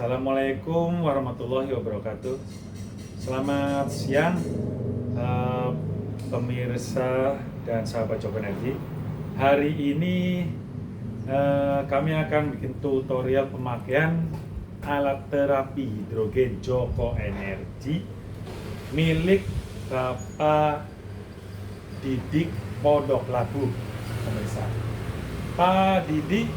Assalamualaikum warahmatullahi wabarakatuh. Selamat siang, eh, pemirsa dan sahabat Joko Energi. Hari ini kami akan bikin tutorial pemakaian alat terapi hidrogen Joko Energi milik Bapak Didik Pondok Labu, pemirsa. Pak Didik,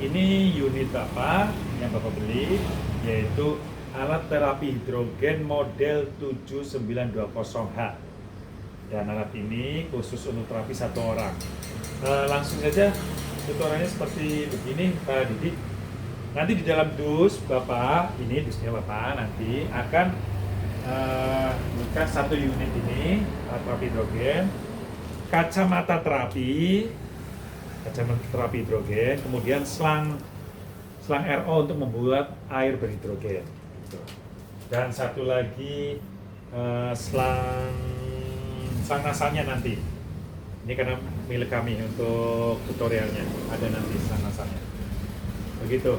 ini unit Bapak yang Bapak beli, yaitu alat terapi hidrogen model 7920H. Dan alat ini khusus untuk terapi satu orang. Langsung saja tutorialnya seperti begini, Pak Didik. Nanti di dalam dus Bapak, ini dusnya Bapak nanti akan buka satu unit ini, alat terapi hidrogen, kacamata terapi hidrogen, kemudian selang RO untuk membuat air berhidrogen, dan satu lagi selang nasalnya nanti. Ini karena milik kami untuk tutorialnya, ada nanti selang nasalnya. Begitu.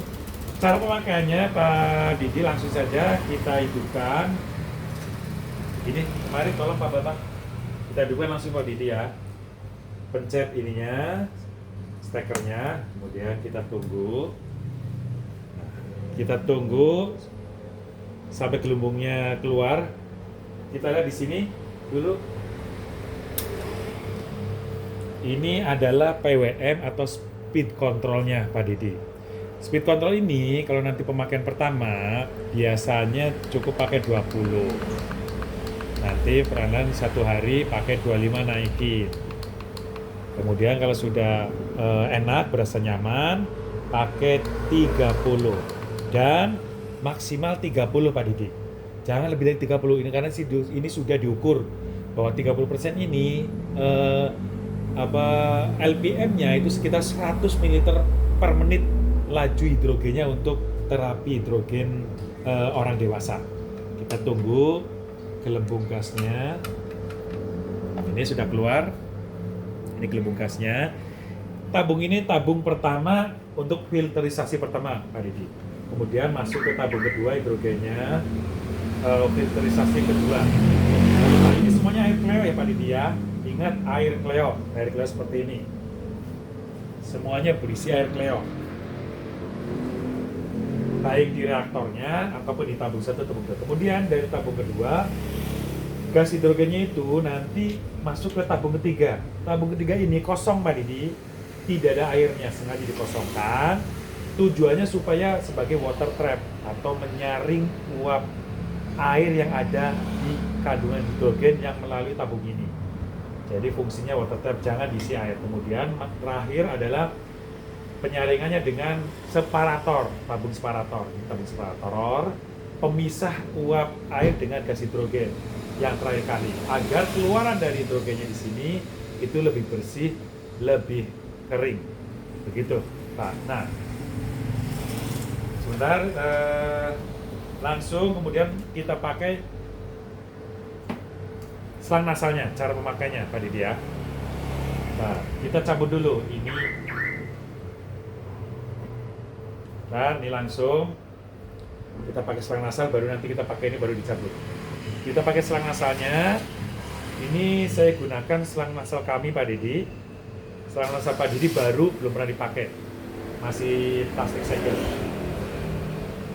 Cara pemakaiannya Pak Didi, langsung saja kita hidupkan. Ini kemarin tolong Pak Bapak, kita hidupkan langsung Pak Didi ya. Pencet ininya, stekernya, kemudian kita tunggu. Kita tunggu sampai gelembungnya keluar. Kita lihat di sini dulu. Ini adalah PWM atau speed controlnya Pak Didi. Speed control ini kalau nanti pemakaian pertama biasanya cukup pakai 20. Nanti perlahan satu hari pakai 25 naikin. Kemudian kalau sudah enak, berasa nyaman, pakai 30 dan maksimal 30 Pak Didi. Jangan lebih dari 30 ini, karena ini sudah diukur bahwa 30% ini LPM-nya itu sekitar 100 ml per menit laju hidrogennya untuk terapi hidrogen orang dewasa. Kita tunggu gelembung gasnya. Ini sudah keluar. Ini gelembung gasnya. Tabung ini tabung pertama untuk filterisasi pertama Pak Didi. Kemudian masuk ke tabung kedua hidrogennya, filterisasi kedua. Nah, ini semuanya air kleo ya Pak Didi ya. Ingat air kleo seperti ini. Semuanya berisi air kleo. Baik di reaktornya ataupun di tabung satu, tabung kedua. Kemudian dari tabung kedua, gas hidrogennya itu nanti masuk ke tabung ketiga. Tabung ketiga ini kosong Pak Didi, tidak ada airnya, sengaja dikosongkan. Tujuannya supaya sebagai water trap atau menyaring uap air yang ada di kandungan hidrogen yang melalui tabung ini. Jadi fungsinya water trap, jangan diisi air. Kemudian terakhir adalah penyaringannya dengan separator, tabung separator, pemisah uap air dengan gas hidrogen yang terakhir kali, agar keluaran dari hidrogennya di sini itu lebih bersih, lebih kering. Begitu Pak. Nah, sebentar, langsung kemudian kita pakai selang nasalnya. Cara memakainya Pak Didi ya. Nah, kita cabut dulu ini. Nah, ini langsung kita pakai selang nasal, baru nanti kita pakai ini, baru dicabut. Kita pakai selang nasalnya. Ini saya gunakan selang nasal kami Pak Didi. Selang nasal Pak Didi baru, belum pernah dipakai, masih plastik segel.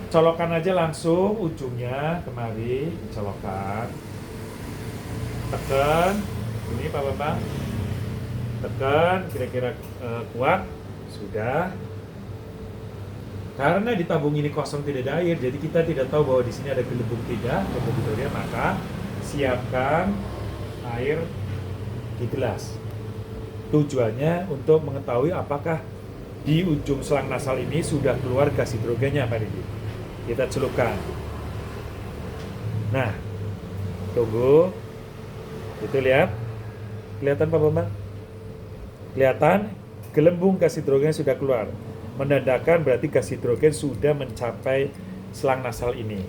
Colokan aja langsung ujungnya kemari, colokan. Tekan, ini Pak Bambang. Tekan, kira-kira kuat. Sudah. Karena di tabung ini kosong, tidak ada air, jadi kita tidak tahu bahwa di sini ada gelembung hidrogen, maka siapkan air di gelas. Tujuannya untuk mengetahui apakah di ujung selang nasal ini sudah keluar gas hidrogennya Pak Didi. Kita celupkan. Nah, tunggu. Itu lihat. Kelihatan Pak Bambang? Kelihatan gelembung gas hidrogen sudah keluar. Menandakan berarti gas hidrogen sudah mencapai selang nasal ini.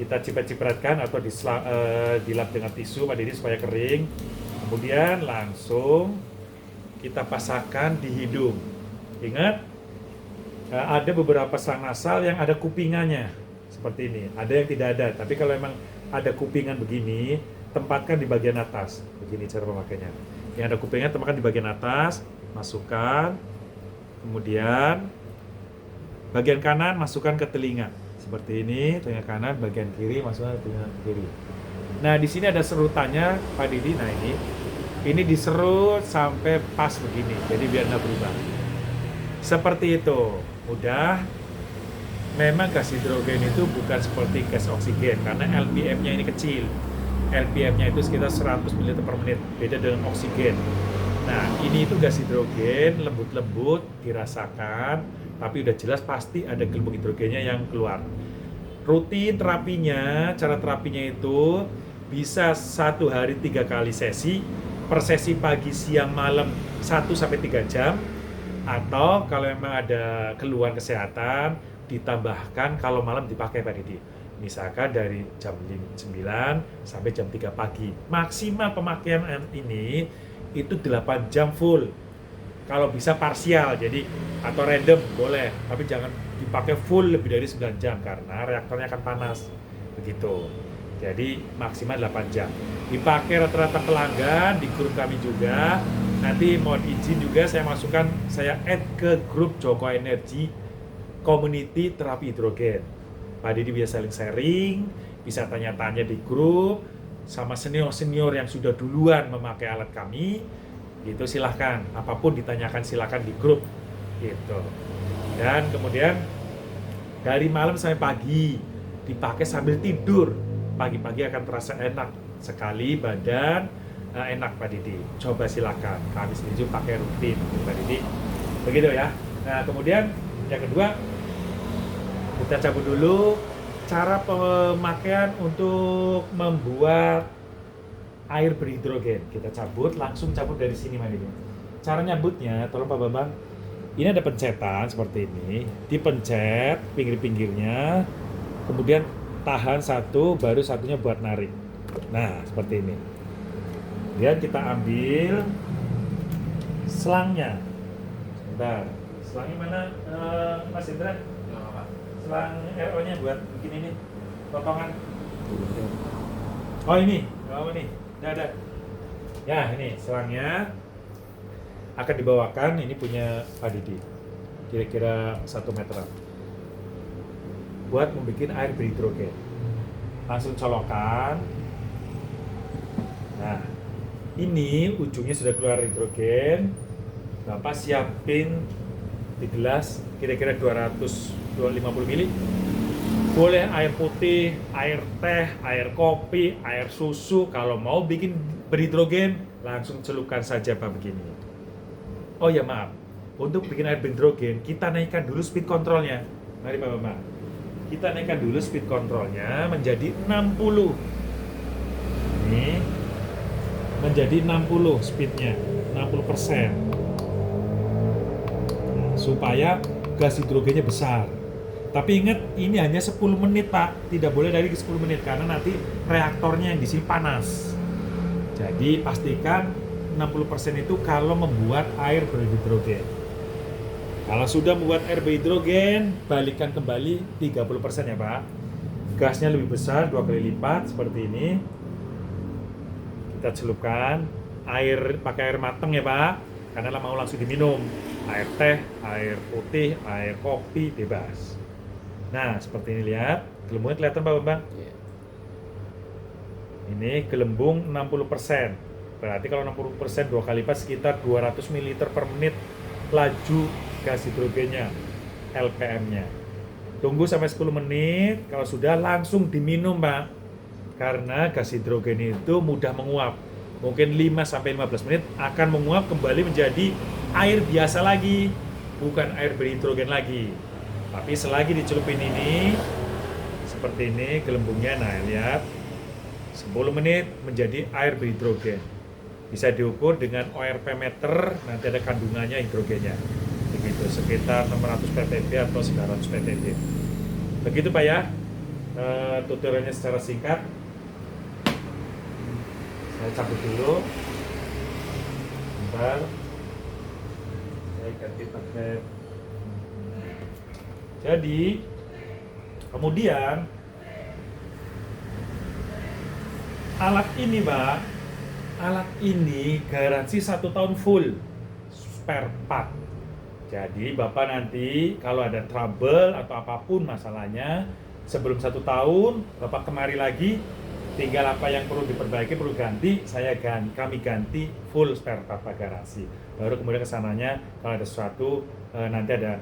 Kita ciprat-cipratkan atau dilap dengan tisu Pak Didi supaya kering. Kemudian langsung kita pasangkan di hidung. Ingat, Ada beberapa selang nasal yang ada kupingannya seperti ini, ada yang tidak ada. Tapi kalau memang ada kupingan begini, tempatkan di bagian atas. Begini cara memakainya. Yang ada kupingnya tempatkan di bagian atas, masukkan, kemudian bagian kanan masukkan ke telinga. Seperti ini, telinga kanan, bagian kiri masukkan ke telinga kiri. Nah, di sini ada serutannya, Pak Didi. Nah, ini diserut sampai pas begini, jadi biar nggak berubah. Seperti itu, udah. Memang gas hidrogen itu bukan seperti gas oksigen, karena LPM-nya ini kecil. LPM-nya itu sekitar 100 ml per menit, beda dengan oksigen. Nah, ini itu gas hidrogen, lembut-lembut, dirasakan, tapi udah jelas pasti ada gelembung hidrogennya yang keluar. Rutin terapinya, cara terapinya itu bisa 1 hari 3 kali sesi, per sesi pagi, siang, malam 1-3 jam, atau kalau memang ada keluhan kesehatan, ditambahkan kalau malam dipakai Pak Didi. Misalkan dari jam 9 sampai jam 3 pagi. Maksimal pemakaian ini itu 8 jam full. Kalau bisa parsial, jadi atau random boleh, tapi jangan dipakai full lebih dari 9 jam karena reaktornya akan panas. Begitu. Jadi maksimal 8 jam. Dipakai rata-rata pelanggan di grup kami juga. Nanti mohon izin juga saya add ke grup Joko Energi Community Terapi Hidrogen. Pak Didi bisa saling sharing, bisa tanya-tanya di grup sama senior-senior yang sudah duluan memakai alat kami. Gitu silahkan, apapun ditanyakan silahkan di grup gitu. Dan kemudian dari malam sampai pagi dipakai sambil tidur. Pagi-pagi akan terasa enak sekali badan, enak Pak Didi. Coba silakan, kami setuju pakai rutin Pak Didi. Begitu ya. Nah, kemudian yang kedua, kita cabut dulu cara pemakaian untuk membuat air berhidrogen. Kita langsung cabut dari sini Pak Didi. Cara nyabutnya, tolong Pak Bambang. Ini ada pencetan seperti ini, dipencet pinggir-pinggirnya, kemudian tahan satu, baru satunya buat narik. Nah, seperti ini. Kemudian kita ambil selangnya. Sebentar, selangnya mana Mas Indra? Selang RO-nya buat bikin ini, potongan. Oh ini, nih, ada. Ya ini selangnya akan dibawakan, ini punya Pak Didi, kira-kira 1 meteran. Buat membuat air berhidrogen. Langsung colokkan. Nah, ini ujungnya sudah keluar hidrogen. Bapak siapin di gelas kira-kira 250 ml. Boleh air putih, air teh, air kopi, air susu. Kalau mau bikin berhidrogen, langsung celupkan saja Pak begini. Oh ya maaf, untuk bikin air berhidrogen kita naikkan dulu speed controlnya. Mari Pak Bambang. Kita naikkan dulu speed controlnya menjadi 60. Ini menjadi 60 speednya, 60%. Nah, supaya gas hidrogennya besar. Tapi ingat, ini hanya 10 menit Pak, tidak boleh dari 10 menit karena nanti reaktornya yang di sini panas. Jadi pastikan 60% itu kalau membuat air berhidrogen. Kalau sudah membuat air berhidrogen, balikkan kembali 30% ya Pak. Gasnya lebih besar, 2 kali lipat seperti ini. Kita celupkan air, pakai air matang ya Pak, karena mau langsung diminum. Air teh, air putih, air kopi, bebas. Nah, seperti ini lihat. Gelembungnya kelihatan Pak Bambang? Ini gelembung 60%. Berarti kalau 60% 2 kali lipat sekitar 200 ml per menit laju gas hidrogennya, LPM-nya. Tunggu sampai 10 menit, kalau sudah langsung diminum Pak. Karena gas hidrogen itu mudah menguap. Mungkin 5-15 menit akan menguap kembali menjadi air biasa lagi, bukan air berhidrogen lagi. Tapi selagi dicelupin ini, seperti ini gelembungnya, nah lihat, 10 menit menjadi air berhidrogen. Bisa diukur dengan ORP meter, nanti ada kandungannya hidrogennya. Begitu, sekitar 600 ppb atau 900 ppb. Begitu Pak ya, tutorialnya secara singkat. Saya cabut dulu. Bentar. Saya ganti pakai Jadi kemudian alat ini Mbak, alat ini garansi 1 tahun full spare part. Jadi Bapak nanti kalau ada trouble atau apapun masalahnya sebelum 1 tahun Bapak kemari lagi, tinggal apa yang perlu diperbaiki, perlu ganti, kami ganti full spare part garansi. Baru kemudian kesananya kalau ada sesuatu nanti ada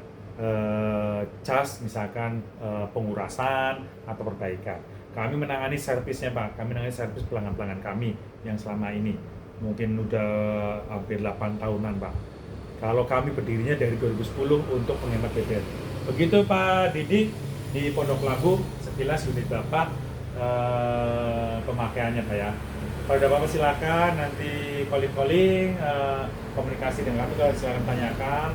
cas misalkan pengurasan atau perbaikan. Kami menangani servisnya Pak, kami menangani servis pelanggan-pelanggan kami yang selama ini mungkin udah hampir 8 tahunan Pak. Kalau kami berdirinya dari 2010 untuk menghemat BBM. Begitu Pak Didi di Pondok Labu, sekilas unit Bapak pemakaiannya Pak ya. Kalau ada Bapak silakan nanti calling komunikasi dengan kami, silakan tanyakan.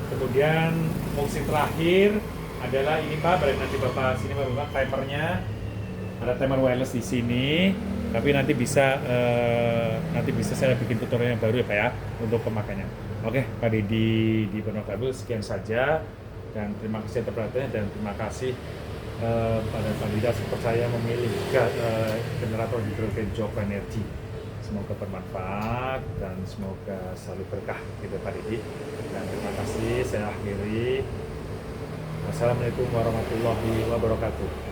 Kemudian fungsi terakhir adalah ini Pak, balik nanti Bapak sini Bapak timernya, ada timer wireless di sini. Tapi nanti bisa saya bikin tutorial yang baru ya Pak ya untuk pemakaiannya. Oke Pak Didi di Pondok Labu, sekian saja dan terima kasih atas perhatiannya dan terima kasih pada Pak Didi percaya memilih generator hidrogen Jok Energy. Semoga bermanfaat dan semoga selalu berkah gitu Pak Didi. Dan terima kasih, saya akhiri. Wassalamualaikum warahmatullahi wabarakatuh.